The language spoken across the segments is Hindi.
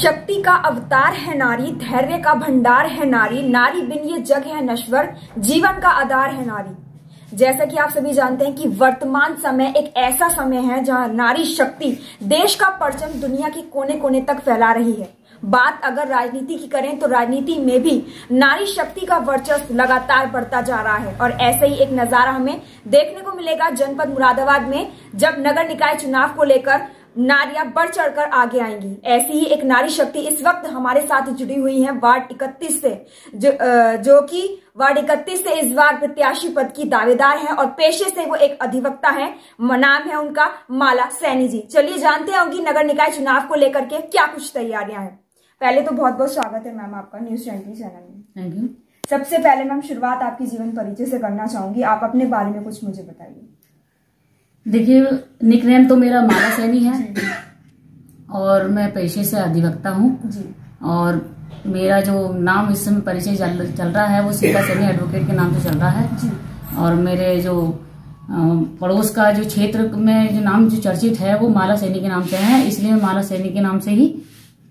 शक्ति का अवतार है नारी, धैर्य का भंडार है नारी, नारी बिन ये जग है नश्वर, जीवन का आधार है नारी। जैसा कि आप सभी जानते हैं कि वर्तमान समय एक ऐसा समय है जहां नारी शक्ति देश का परचम दुनिया के कोने कोने तक फैला रही है। बात अगर राजनीति की करें तो राजनीति में भी नारी शक्ति का वर्चस्व लगातार बढ़ता जा रहा है और ऐसे ही एक नजारा हमें देखने को मिलेगा जनपद मुरादाबाद में, जब नगर निकाय चुनाव को लेकर नारियां बढ़ चढ़कर आगे आएंगी। ऐसी ही एक नारी शक्ति इस वक्त हमारे साथ जुड़ी हुई है वार्ड 31 से, जो कि वार्ड 31 से इस बार प्रत्याशी पद की दावेदार है और पेशे से वो एक अधिवक्ता है। नाम है उनका माला सैनी जी। चलिए जानते हैं उनकी नगर निकाय चुनाव को लेकर के क्या कुछ तैयारियां हैं। पहले तो बहुत बहुत स्वागत है मैम आपका न्यूज 20 चैनल में। Thank you. सबसे पहले मैम शुरुआत आपकी जीवन परिचय से करना चाहूंगी, आप अपने बारे में कुछ मुझे बताइए। देखिए, निकनेम तो मेरा माला सैनी है और मैं पेशे से अधिवक्ता हूँ और मेरा जो नाम इस समय परिचय चल रहा है वो सीता सैनी एडवोकेट के नाम से चल रहा है। और मेरे जो पड़ोस का जो क्षेत्र में जो नाम जो चर्चित है वो माला सैनी के नाम से है, इसलिए मैं माला सैनी के नाम से ही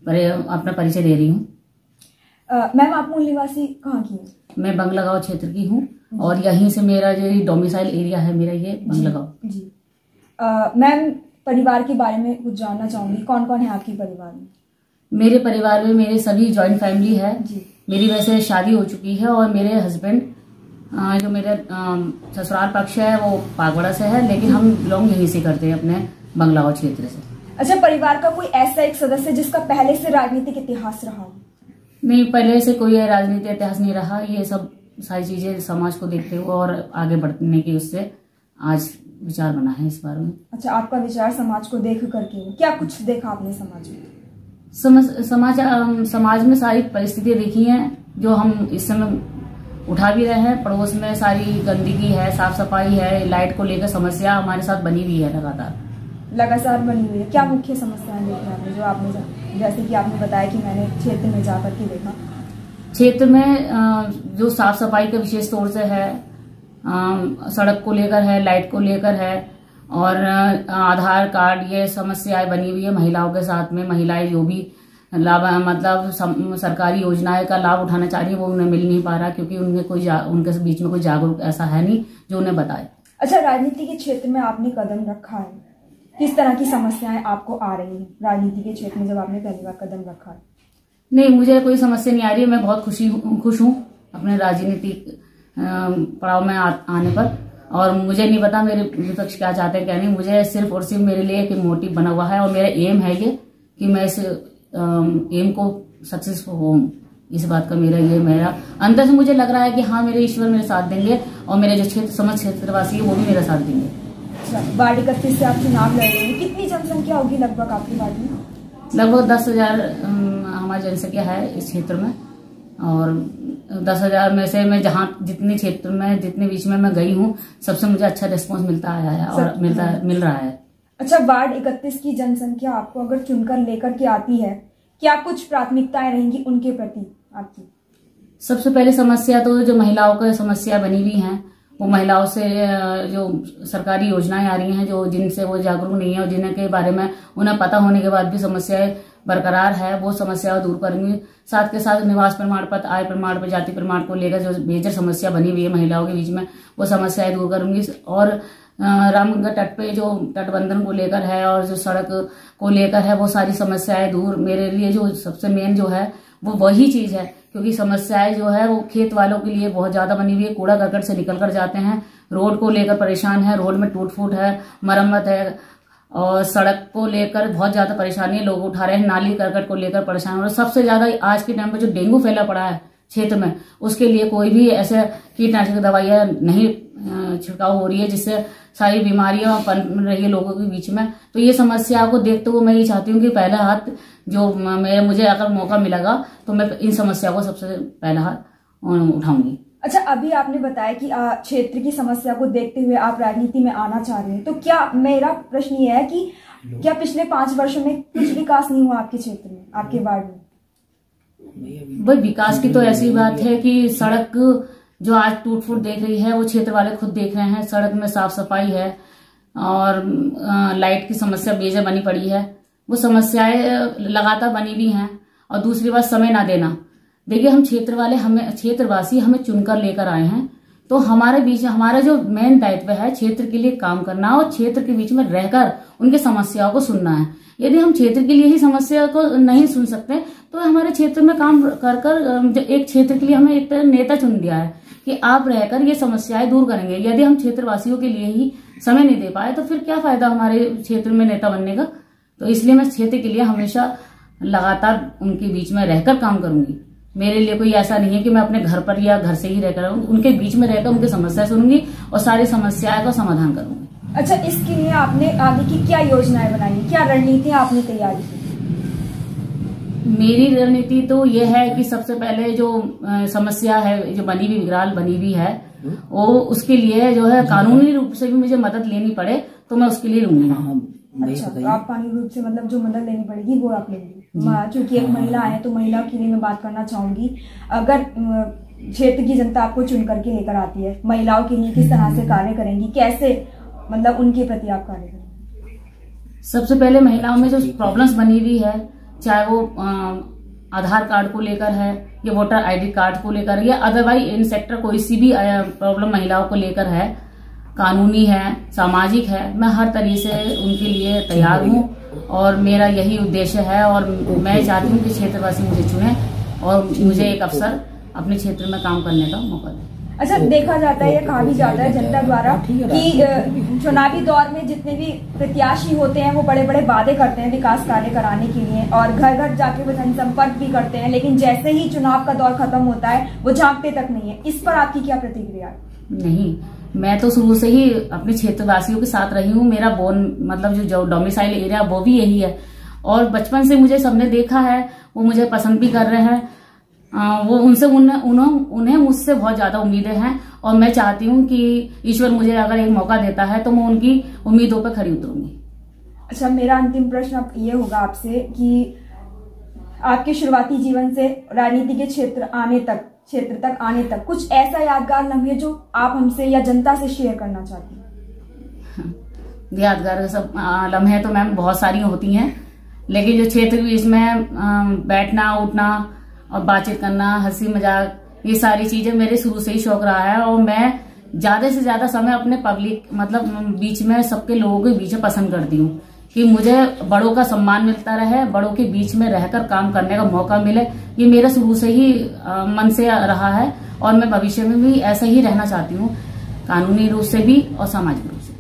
अपना परिचय दे रही हूँ। मैम आप मूल निवासी कहाँ की है? मैं बंगलागांव क्षेत्र की हूँ और यहीं से मेरा जो डोमिसाइल एरिया है मेरा ये बंगलागांव जी। मैम परिवार के बारे में कुछ जानना चाहूंगी, कौन कौन है आपके परिवार में? मेरे परिवार में मेरे सभी जॉइंट फैमिली है जी। मेरी वैसे शादी हो चुकी है और मेरे हस्बैंड जो मेरे ससुराल पक्ष है वो पागवाड़ा से है, लेकिन हम बिलोंग यहीं से करते हैं अपने बंगलागांव क्षेत्र से। अच्छा, परिवार का कोई ऐसा एक सदस्य जिसका पहले से राजनीतिक इतिहास रहा हो? नहीं, पहले से कोई राजनीतिक इतिहास नहीं रहा। ये सब सारी चीजें समाज को देखते हुए और आगे बढ़ने की उससे आज विचार बना है इस बारे में। अच्छा, आपका विचार समाज को देख करके क्या कुछ देखा आपने समाज में? समाज में सारी परिस्थितियां देखी हैं जो हम इस समय उठा भी रहे हैं। पड़ोस में सारी गंदगी है, साफ सफाई है, लाइट को लेकर समस्या हमारे साथ बनी हुई है, लगातार बनी हुई है। क्या मुख्य समस्याएं देखी आपने, जो आपने जैसे कि आपने बताया कि मैंने क्षेत्र में जाकर के देखा? क्षेत्र में जो साफ सफाई का विशेष तौर से है, सड़क को लेकर है, लाइट को लेकर है और आधार कार्ड, ये समस्याएं बनी हुई है महिलाओं के साथ में। महिलाएं जो भी लाभ मतलब सरकारी योजनाएं का लाभ उठाना चाह रही है वो उन्हें मिल नहीं पा रहा, क्योंकि उनके बीच में कोई जागरूक ऐसा है नहीं जो उन्हें बताए। अच्छा, राजनीति के क्षेत्र में आपने कदम रखा है, किस तरह की समस्याएं आपको आ रही है राजनीति के क्षेत्र में जब आपने पहली बार कदम रखा है? नहीं, मुझे कोई समस्या नहीं आ रही है। मैं बहुत खुश हूँ अपने राजनीतिक पड़ाव में आने पर। और मुझे नहीं पता मेरे विपक्ष क्या चाहते हैं क्या नहीं। मुझे सिर्फ और सिर्फ मेरे लिए एक मोटिव बना हुआ है और मेरा एम है ये कि मैं इस एम को सक्सेसफुल हूँ। इस बात का मेरा अंदर से मुझे लग रहा है कि हाँ, मेरे ईश्वर मेरे साथ देंगे और मेरे जो क्षेत्रवासी है वो भी मेरा साथ देंगे। वार्ड 31 से आप चुनाव लड़ रहे हैं, कितनी जनसंख्या होगी लगभग आपकी वार्ड में? लगभग 10,000 हमारी जनसंख्या है इस क्षेत्र में और 10,000 में से मैं जहाँ जितने क्षेत्र में जितने बीच में मैं गई हूँ सबसे मुझे अच्छा रिस्पॉन्स मिलता आया है और मिल रहा है। अच्छा, वार्ड 31 की जनसंख्या आपको अगर चुनकर लेकर के आती है, क्या कुछ प्राथमिकताएं रहेंगी उनके प्रति आपकी? सबसे पहले समस्या तो जो महिलाओं की समस्या बनी हुई है, वो महिलाओं से जो सरकारी योजनाएं आ रही हैं जो जिनसे वो जागरूक नहीं है और जिनके बारे में उन्हें पता होने के बाद भी समस्याएं बरकरार है, वो समस्याएं दूर करेंगे। साथ के साथ निवास प्रमाण पत्र, आय प्रमाण पत्र, जाति प्रमाण को लेकर जो मेजर समस्या बनी हुई है महिलाओं के बीच में वो समस्याएं दूर करूंगी। और रामगंगा तट पे जो तटबंधन को लेकर है और जो सड़क को लेकर है वो सारी समस्याएं दूर। मेरे लिए जो सबसे मेन जो है वो वही चीज है, क्योंकि समस्याएं जो है वो खेत वालों के लिए बहुत ज्यादा बनी हुई है। कूड़ा करकट से निकल कर जाते हैं, रोड को लेकर परेशान है, रोड में टूट फूट है, मरम्मत है और सड़क को लेकर बहुत ज्यादा परेशानी है, लोग उठा रहे हैं। नाली करकट को लेकर परेशान हो रहे हैं। सबसे ज्यादा आज के टाइम पे जो डेंगू फैला पड़ा है क्षेत्र में, उसके लिए कोई भी ऐसे कीटनाशक दवाइयां नहीं छिड़काव हो रही है, जिससे सारी बीमारियां पनप रही है लोगों के बीच में। तो ये समस्या को देखते हुए मैं ये चाहती हूँ कि पहला हाथ जो मुझे अगर मौका मिलेगा तो मैं इन समस्या को सबसे पहला हाथ उठाऊंगी। अच्छा, अभी आपने बताया कि क्षेत्र की समस्या को देखते हुए आप राजनीति में आना चाह रहे हैं, तो क्या मेरा प्रश्न ये है कि क्या पिछले 5 वर्षों में कुछ विकास नहीं हुआ आपके क्षेत्र में, आपके वार्ड में? भाई, विकास की तो ऐसी बात है कि सड़क जो आज टूट फूट देख रही है वो क्षेत्र वाले खुद देख रहे हैं। सड़क में साफ सफाई है और लाइट की समस्या बेजा बनी पड़ी है, वो समस्याएं लगातार बनी हुई हैं। और दूसरी बात समय ना देना। देखिए हम क्षेत्रवासी हमें चुनकर लेकर आए हैं, तो हमारे बीच हमारा जो मेन दायित्व है क्षेत्र के लिए काम करना और क्षेत्र के बीच में रहकर उनकी समस्याओं को सुनना है। यदि हम क्षेत्र के लिए ही समस्या को नहीं सुन सकते तो हमारे क्षेत्र में काम कर एक क्षेत्र के लिए हमें एक नेता चुन दिया है कि आप रहकर ये समस्याएं दूर करेंगे। यदि हम क्षेत्रवासियों के लिए ही समय नहीं दे पाए तो फिर क्या फायदा हमारे क्षेत्र में नेता बनने का। तो इसलिए मैं क्षेत्र के लिए हमेशा लगातार उनके बीच में रहकर काम करूंगी। मेरे लिए कोई ऐसा नहीं है कि मैं अपने घर पर या घर से ही रहकर उनके बीच में रहकर उनकी समस्या सुनूंगी और सारी समस्याओं का समाधान करूंगी। अच्छा, इसके लिए आपने आगे की क्या योजनाएं बनाई, क्या रणनीति आपने तैयारी की? मेरी रणनीति तो ये है कि सबसे पहले जो समस्या है जो बनी हुई विकराल बनी हुई है वो उसके लिए जो है कानूनी रूप से भी मुझे मदद लेनी पड़े तो मैं उसके लिए लूंगी। अच्छा, तो आप कानूनी रूप से मतलब जो मदद लेनी पड़ेगी वो आप लेंगी। चूंकि एक महिला है तो महिला के लिए मैं बात करना चाहूंगी, अगर क्षेत्र की जनता आपको चुन करके लेकर आती है, महिलाओं के लिए किस तरह से कार्य करेंगी, कैसे मतलब उनके प्रति आप कार्य करेंगे? सबसे पहले महिलाओं में जो प्रॉब्लम्स बनी हुई है, चाहे वो आधार कार्ड को लेकर है या वोटर आईडी कार्ड को लेकर या अदरवाइज इन सेक्टर कोई सी भी प्रॉब्लम महिलाओं को लेकर है, कानूनी है, सामाजिक है, मैं हर तरीके से उनके लिए तैयार हूँ और मेरा यही उद्देश्य है। और मैं चाहती हूँ कि क्षेत्रवासी मुझे चुने और मुझे एक अवसर अपने क्षेत्र में काम करने का मौका दे। अच्छा, देखा जाता है, ये कहा भी जाता है जनता द्वारा कि चुनावी दौर में जितने भी प्रत्याशी होते हैं वो बड़े बड़े वादे करते हैं विकास कार्य कराने के लिए और घर घर जाके वो जनसंपर्क भी करते हैं, लेकिन जैसे ही चुनाव का दौर खत्म होता है वो झांकते तक नहीं है। इस पर आपकी क्या प्रतिक्रिया है? नहीं, मैं तो शुरू से ही अपने क्षेत्रवासियों के साथ रही हूँ। मेरा मतलब जो डोमिसाइल एरिया वो भी यही है और बचपन से मुझे सबने देखा है, वो मुझे पसंद भी कर रहे हैं। वो उन्हें मुझसे बहुत ज्यादा उम्मीदें हैं और मैं चाहती हूँ कि ईश्वर मुझे अगर एक मौका देता है तो मैं उनकी उम्मीदों पर खरी उतरूंगी। अच्छा, मेरा अंतिम प्रश्न अब ये होगा आपसे कि आपके शुरुआती जीवन से राजनीति के क्षेत्र तक आने तक कुछ ऐसा यादगार लम्हे जो आप हमसे या जनता से शेयर करना चाहती हैं? यादगार सब लम्हे तो मैम बहुत सारी होती हैं, लेकिन जो क्षेत्र इसमें बैठना उठना और बातचीत करना, हंसी मजाक, ये सारी चीजें मेरे शुरू से ही शौक रहा है और मैं ज्यादा से ज्यादा समय अपने पब्लिक मतलब बीच में सबके लोगों के बीच में पसंद करती हूँ कि मुझे बड़ों का सम्मान मिलता रहे, बड़ों के बीच में रहकर काम करने का मौका मिले। ये मेरा शुरू से ही मन से रहा है और मैं भविष्य में भी ऐसा ही रहना चाहती हूँ, कानूनी रूप से भी और सामाजिक रूप से।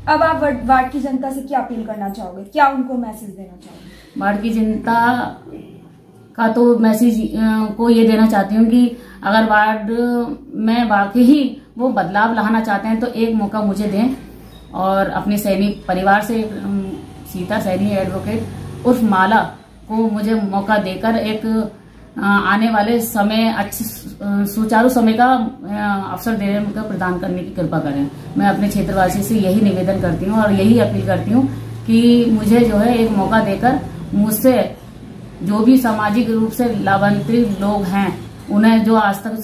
अब आप वार्ड की जनता से क्या अपील करना चाहोगे, क्या उनको मैसेज देना चाहोगे? वार्ड की जनता का तो मैसेज को ये देना चाहती हूँ कि अगर वार्ड में वाकई ही वो बदलाव लाना चाहते हैं तो एक मौका मुझे दें और अपने सैनिक परिवार से सीता सैनी एडवोकेट उर्फ माला को मुझे मौका देकर एक आने वाले समय अच्छे सुचारू समय का अवसर देने का प्रदान करने की कृपा करें। मैं अपने क्षेत्रवासी से यही निवेदन करती हूँ और यही अपील करती हूँ कि मुझे जो है एक मौका देकर मुझसे जो भी सामाजिक रूप से लाभान्वित लोग हैं उन्हें जो आज तक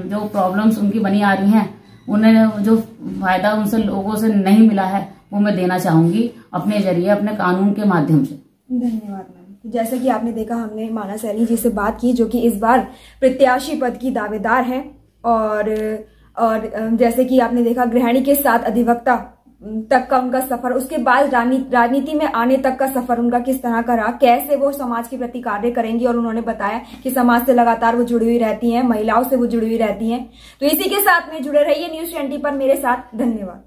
जो प्रॉब्लम्स उनकी बनी आ रही हैं उन्हें जो फायदा उनसे लोगों से नहीं मिला है वो मैं देना चाहूंगी अपने जरिए, अपने कानून के माध्यम से। धन्यवाद मैम। जैसे कि आपने देखा, हमने माला सैनी जी से बात की जो कि इस बार प्रत्याशी पद की दावेदार है और जैसे कि आपने देखा गृहिणी के साथ अधिवक्ता तक का उनका सफर, उसके बाद राजनीति में आने तक का सफर उनका किस तरह का रहा, कैसे वो समाज के प्रति कार्य करेंगी और उन्होंने बताया कि समाज से लगातार वो जुड़ी हुई रहती हैं, महिलाओं से वो जुड़ी हुई रहती हैं। तो इसी के साथ में जुड़े रहिए न्यूज़ 20 पर मेरे साथ। धन्यवाद।